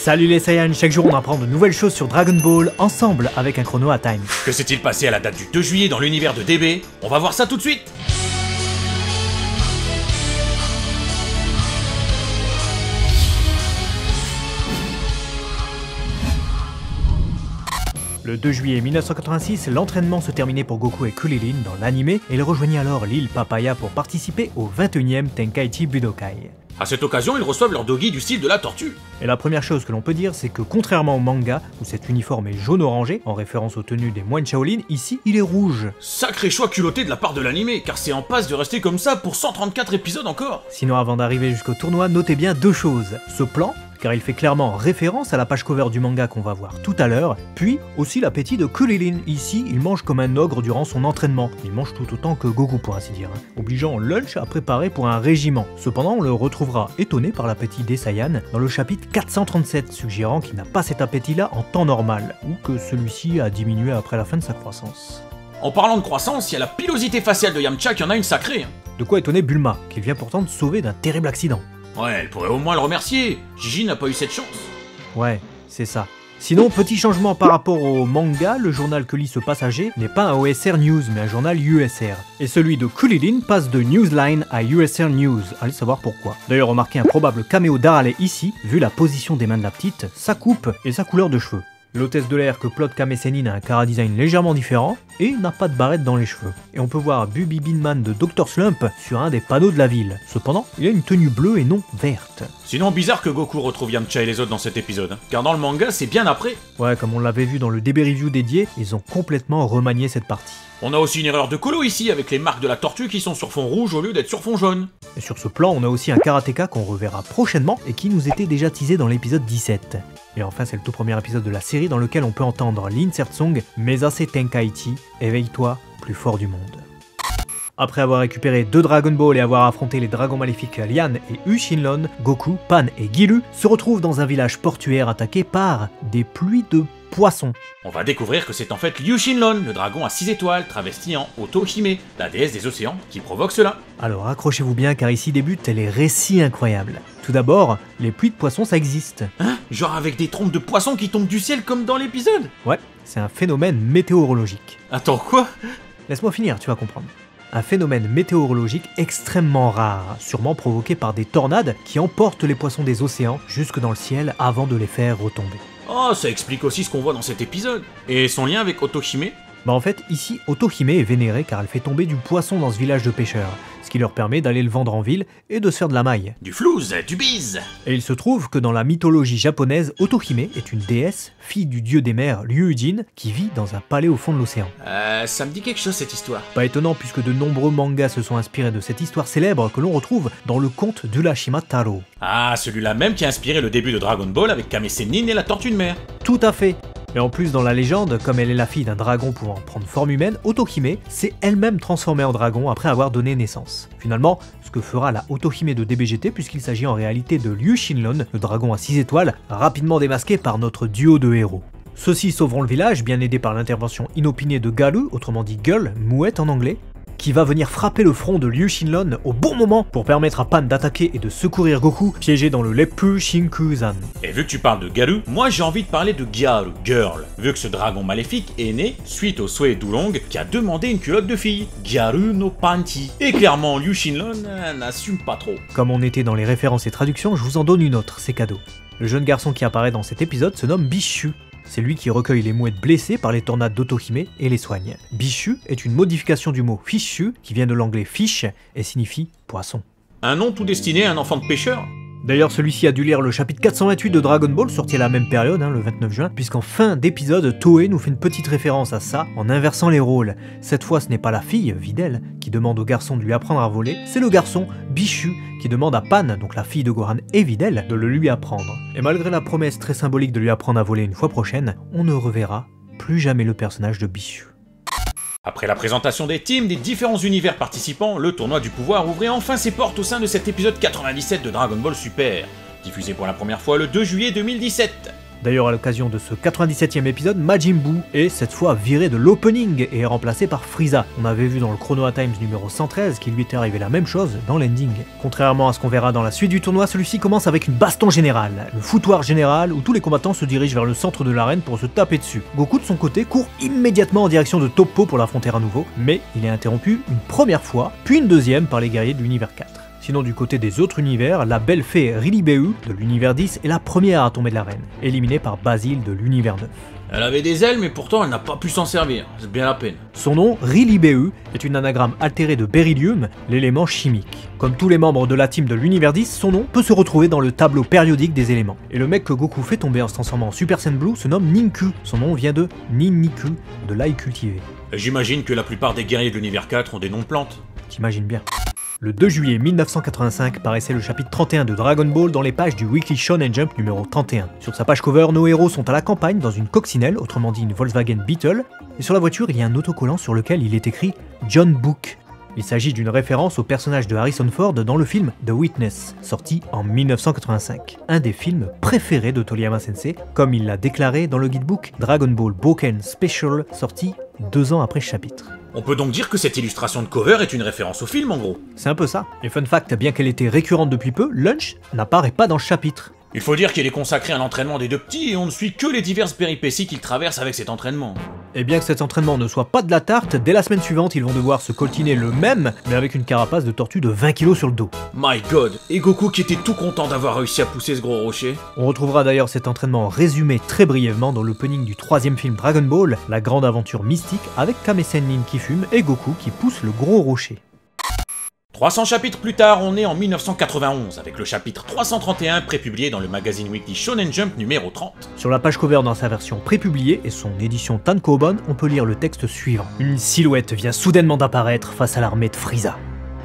Salut les Saiyans, chaque jour on apprend de nouvelles choses sur Dragon Ball, ensemble avec un chrono à time. Que s'est-il passé à la date du 2 juillet dans l'univers de DB? On va voir ça tout de suite. Le 2 juillet 1986, l'entraînement se terminait pour Goku et Krillin dans l'anime et il rejoignit alors l'île Papaya pour participer au 21e Tenkaichi Budokai. À cette occasion, ils reçoivent leur dogi du style de la tortue. Et la première chose que l'on peut dire, c'est que contrairement au manga, où cet uniforme est jaune-orangé, en référence aux tenues des moines Shaolin, ici il est rouge. Sacré choix culotté de la part de l'animé, car c'est en passe de rester comme ça pour 134 épisodes encore. Sinon avant d'arriver jusqu'au tournoi, notez bien deux choses. Ce plan, car il fait clairement référence à la page cover du manga qu'on va voir tout à l'heure, puis aussi l'appétit de Krillin. Ici, il mange comme un ogre durant son entraînement. Il mange tout autant que Goku pour ainsi dire, obligeant Lunch à préparer pour un régiment. Cependant, on le retrouvera étonné par l'appétit des Saiyans dans le chapitre 437, suggérant qu'il n'a pas cet appétit-là en temps normal, ou que celui-ci a diminué après la fin de sa croissance. En parlant de croissance, il y a la pilosité faciale de Yamcha qui en a une sacrée. De quoi étonner Bulma, qu'il vient pourtant de sauver d'un terrible accident. Ouais, elle pourrait au moins le remercier. Gigi n'a pas eu cette chance. Ouais, c'est ça. Sinon, petit changement par rapport au manga, le journal que lit ce passager n'est pas un OSR News, mais un journal USR. Et celui de Krillin passe de Newsline à USR News, allez savoir pourquoi. D'ailleurs, remarquez un probable caméo d'Harley ici, vu la position des mains de la petite, sa coupe et sa couleur de cheveux. L'hôtesse de l'air que plotte Kame Sennin a un chara-design légèrement différent et n'a pas de barrette dans les cheveux. Et on peut voir Bubi Binman de Dr Slump sur un des panneaux de la ville. Cependant, il a une tenue bleue et non verte. Sinon, bizarre que Goku retrouve Yamcha et les autres dans cet épisode, car dans le manga, c'est bien après. Ouais, comme on l'avait vu dans le DB Review dédié, ils ont complètement remanié cette partie. On a aussi une erreur de colo ici, avec les marques de la tortue qui sont sur fond rouge au lieu d'être sur fond jaune. Et sur ce plan, on a aussi un karatéka qu'on reverra prochainement et qui nous était déjà teasé dans l'épisode 17. Et enfin, c'est le tout premier épisode de la série dans lequel on peut entendre l'insert song Mesase Tenkaichi, éveille-toi, plus fort du monde. Après avoir récupéré 2 Dragon Ball et avoir affronté les dragons maléfiques Lian et Ushinlon, Goku, Pan et Gilu se retrouvent dans un village portuaire attaqué par des pluies de poissons. On va découvrir que c'est en fait Liu Shinlon, le dragon à 6 étoiles, travesti en Otohime, la déesse des océans, qui provoque cela. Alors accrochez-vous bien car ici débutent les récits incroyables. Tout d'abord, les pluies de poissons ça existe. Hein? Genre avec des trompes de poissons qui tombent du ciel comme dans l'épisode? Ouais, c'est un phénomène météorologique. Attends, quoi? Laisse-moi finir, tu vas comprendre. Un phénomène météorologique extrêmement rare, sûrement provoqué par des tornades qui emportent les poissons des océans jusque dans le ciel avant de les faire retomber. Oh, ça explique aussi ce qu'on voit dans cet épisode. Et son lien avec Otohime? Bah en fait, ici, Otohime est vénérée car elle fait tomber du poisson dans ce village de pêcheurs, ce qui leur permet d'aller le vendre en ville et de se faire de la maille. Du flouze, du bise. Et il se trouve que dans la mythologie japonaise, Otohime est une déesse, fille du dieu des mers Ryujin, qui vit dans un palais au fond de l'océan. Ça me dit quelque chose cette histoire. Pas étonnant puisque de nombreux mangas se sont inspirés de cette histoire célèbre que l'on retrouve dans le conte d'Urashima Taro. Ah, celui-là même qui a inspiré le début de Dragon Ball avec Kame Sennin et la tortue de mer. Tout à fait. Mais en plus, dans la légende, comme elle est la fille d'un dragon pouvant prendre forme humaine, Otohime s'est elle-même transformée en dragon après avoir donné naissance. Finalement, ce que fera la Otohime de DBGT puisqu'il s'agit en réalité de Liu Shinlon, le dragon à 6 étoiles, rapidement démasqué par notre duo de héros. Ceux-ci sauveront le village, bien aidés par l'intervention inopinée de Galu, autrement dit Gueule, mouette en anglais, qui va venir frapper le front de Liu Shinlon au bon moment pour permettre à Pan d'attaquer et de secourir Goku, piégé dans le Leppu Shinkuzan. Et vu que tu parles de Garu, moi j'ai envie de parler de Gyaru, Girl, vu que ce dragon maléfique est né suite au souhait d'Oolong qui a demandé une culotte de fille, Gyaru no Panty. Et clairement, Liu Shinlon n'assume pas trop. Comme on était dans les références et traductions, je vous en donne une autre, c'est cadeau. Le jeune garçon qui apparaît dans cet épisode se nomme Bishu. C'est lui qui recueille les mouettes blessées par les tornades d'Otohime et les soigne. Bishu est une modification du mot fishu, qui vient de l'anglais fish et signifie poisson. Un nom tout destiné à un enfant de pêcheur? D'ailleurs, celui-ci a dû lire le chapitre 428 de Dragon Ball, sorti à la même période, le 29 juin, puisqu'en fin d'épisode, Toei nous fait une petite référence à ça en inversant les rôles. Cette fois, ce n'est pas la fille, Videl, qui demande au garçon de lui apprendre à voler, c'est le garçon, Bishu, qui demande à Pan, donc la fille de Gohan et Videl, de le lui apprendre. Et malgré la promesse très symbolique de lui apprendre à voler une fois prochaine, on ne reverra plus jamais le personnage de Bishu. Après la présentation des teams des différents univers participants, le tournoi du pouvoir ouvrait enfin ses portes au sein de cet épisode 97 de Dragon Ball Super, diffusé pour la première fois le 2 juillet 2017. D'ailleurs, à l'occasion de ce 97e épisode, Majin Buu est cette fois viré de l'opening et est remplacé par Frieza. On avait vu dans le Chronoa Times numéro 113 qu'il lui était arrivé la même chose dans l'ending. Contrairement à ce qu'on verra dans la suite du tournoi, celui-ci commence avec une baston générale, le foutoir général où tous les combattants se dirigent vers le centre de l'arène pour se taper dessus. Goku de son côté court immédiatement en direction de Toppo pour l'affronter à nouveau, mais il est interrompu une première fois, puis une deuxième par les guerriers de l'univers 4. Sinon du côté des autres univers, la belle fée Rilibeu de l'univers 10 est la première à tomber de l'arène, éliminée par Basile de l'univers 9. Elle avait des ailes, mais pourtant elle n'a pas pu s'en servir, c'est bien la peine. Son nom, Rilibeu, est une anagramme altérée de beryllium, l'élément chimique. Comme tous les membres de la team de l'univers 10, son nom peut se retrouver dans le tableau périodique des éléments. Et le mec que Goku fait tomber en se transformant en Super Saiyan Blue se nomme Ninku, son nom vient de Ninniku, de l'ail cultivé. J'imagine que la plupart des guerriers de l'univers 4 ont des noms de plantes. T'imagines bien. Le 2 juillet 1985 paraissait le chapitre 31 de Dragon Ball dans les pages du Weekly Shonen Jump numéro 31. Sur sa page cover, nos héros sont à la campagne dans une coccinelle, autrement dit une Volkswagen Beetle, et sur la voiture il y a un autocollant sur lequel il est écrit John Book. Il s'agit d'une référence au personnage de Harrison Ford dans le film The Witness, sorti en 1985. Un des films préférés de Toriyama Sensei, comme il l'a déclaré dans le guidebook Dragon Ball Boken Special, sorti 2 ans après ce chapitre. On peut donc dire que cette illustration de cover est une référence au film en gros. C'est un peu ça. Et fun fact, bien qu'elle était récurrente depuis peu, Lunch n'apparaît pas dans ce chapitre. Il faut dire qu'il est consacré à l'entraînement des deux petits et on ne suit que les diverses péripéties qu'ils traversent avec cet entraînement. Et bien que cet entraînement ne soit pas de la tarte, dès la semaine suivante ils vont devoir se coltiner le même, mais avec une carapace de tortue de 20 kg sur le dos. My god, et Goku qui était tout content d'avoir réussi à pousser ce gros rocher. On retrouvera d'ailleurs cet entraînement résumé très brièvement dans l'opening du 3e film Dragon Ball, la grande aventure mystique, avec Kame Sennin qui fume et Goku qui pousse le gros rocher. 300 chapitres plus tard, on est en 1991, avec le chapitre 331 prépublié dans le magazine Weekly Shonen Jump numéro 30. Sur la page cover dans sa version prépubliée et son édition tankobon, on peut lire le texte suivant. Une silhouette vient soudainement d'apparaître face à l'armée de Frieza.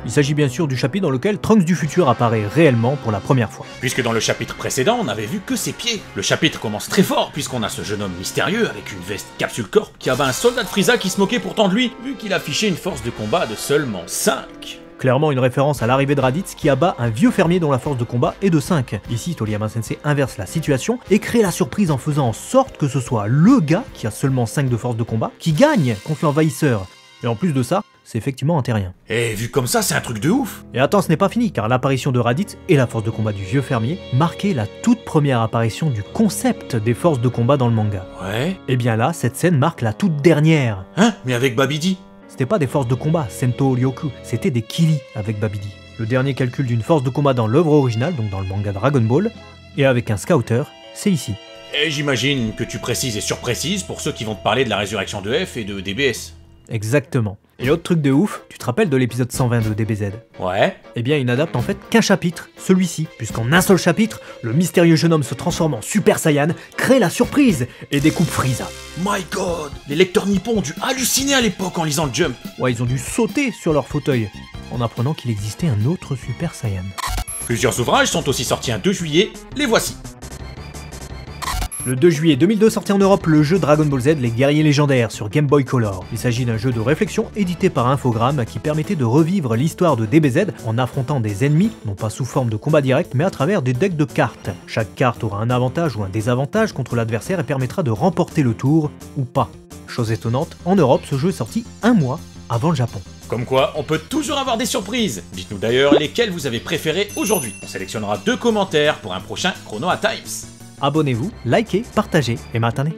Il s'agit bien sûr du chapitre dans lequel Trunks du futur apparaît réellement pour la première fois. Puisque dans le chapitre précédent, on n'avait vu que ses pieds. Le chapitre commence très fort, puisqu'on a ce jeune homme mystérieux avec une veste Capsule Corp qui avait un soldat de Frieza qui se moquait pourtant de lui, vu qu'il affichait une force de combat de seulement 5. Clairement une référence à l'arrivée de Raditz qui abat un vieux fermier dont la force de combat est de 5. Ici, Toriyama Sensei inverse la situation et crée la surprise en faisant en sorte que ce soit le gars qui a seulement 5 de force de combat qui gagne contre l'envahisseur. Et en plus de ça, c'est effectivement un terrien. Et vu comme ça, c'est un truc de ouf. Et attends, ce n'est pas fini, car l'apparition de Raditz et la force de combat du vieux fermier marquait la toute première apparition du concept des forces de combat dans le manga. Ouais. Et bien là, cette scène marque la toute dernière. Hein? Mais avec Babidi? C'était pas des forces de combat, Sento Ryoku, c'était des Kili avec Babidi. Le dernier calcul d'une force de combat dans l'œuvre originale, donc dans le manga Dragon Ball, et avec un scouter, c'est ici. Et j'imagine que tu précises et surprécises pour ceux qui vont te parler de la résurrection de F et de DBS. Exactement. Et autre truc de ouf, tu te rappelles de l'épisode 120 de DBZ? Ouais. Eh bien, il n'adapte en fait qu'un chapitre, celui-ci, puisqu'en un seul chapitre, le mystérieux jeune homme se transforme en Super Saiyan, crée la surprise et découpe Frieza. My god, les lecteurs nippons ont dû halluciner à l'époque en lisant le Jump. Ouais, ils ont dû sauter sur leur fauteuil, en apprenant qu'il existait un autre Super Saiyan. Plusieurs ouvrages sont aussi sortis un 2 juillet, les voici. Le 2 juillet 2002 sortit en Europe le jeu Dragon Ball Z Les Guerriers Légendaires sur Game Boy Color. Il s'agit d'un jeu de réflexion édité par Infogrames qui permettait de revivre l'histoire de DBZ en affrontant des ennemis, non pas sous forme de combat direct mais à travers des decks de cartes. Chaque carte aura un avantage ou un désavantage contre l'adversaire et permettra de remporter le tour ou pas. Chose étonnante, en Europe ce jeu est sorti un mois avant le Japon. Comme quoi, on peut toujours avoir des surprises. Dites-nous d'ailleurs lesquelles vous avez préférées aujourd'hui. On sélectionnera 2 commentaires pour un prochain Chronoa Times. Abonnez-vous, likez, partagez et maintenez.